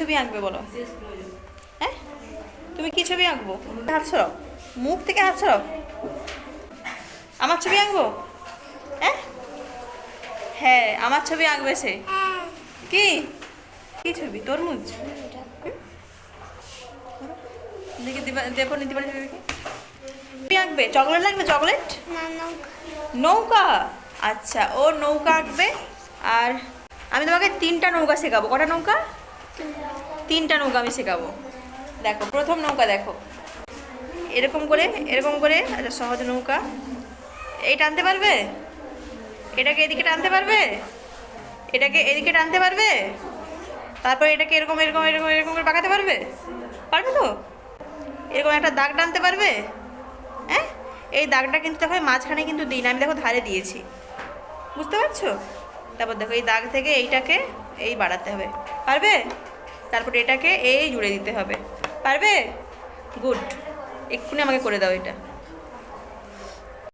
ছবি আঁকবে বলো? হ্যাঁ, তুমি কি ছবি আঁকবো? হাত সরাও, মুখ থেকে হাত সরাও। আমার ছবি আঁকবো? হ্যাঁ হ্যাঁ, আমার ছবি আঁকবে সে। কি কি ছবি? তরমুজ? দেখি দেখো নিতে পারি ছবি আঁকবে। চকলেট লাগবে? চকলেট? নৌকা? আচ্ছা, ও নৌকা আঁকবে। আর আমি তোমাকে 3টা নৌকা শেখাবো। কটা নৌকা? 3টা নৌকা আমি শেখাবো। দেখো, প্রথম নৌকা দেখো, এরকম করে এরকম করে। আচ্ছা, সহজ নৌকা। এই টানতে পারবে? এটাকে এদিকে টানতে পারবে? এটাকে এদিকে টানতে পারবে? তারপরে এটাকে এরকম এরকম এরকম এরকম করে বাঁকাতে পারবে? পারবে তো? এরকম একটা দাগ টানতে পারবে? হ্যাঁ, এই দাগটা কিন্তু দেখো মাঝখানে কিন্তু দিই না আমি, দেখো ধারে দিয়েছি, বুঝতে পারছো? তারপর দেখো এই দাগ থেকে এইটাকে এই বাড়াতে হবে। পারবে? তারপর এটাকে এই জুড়ে দিতে হবে। পারবে? গুড। এক্ষুনি আমাকে করে দাও এটা।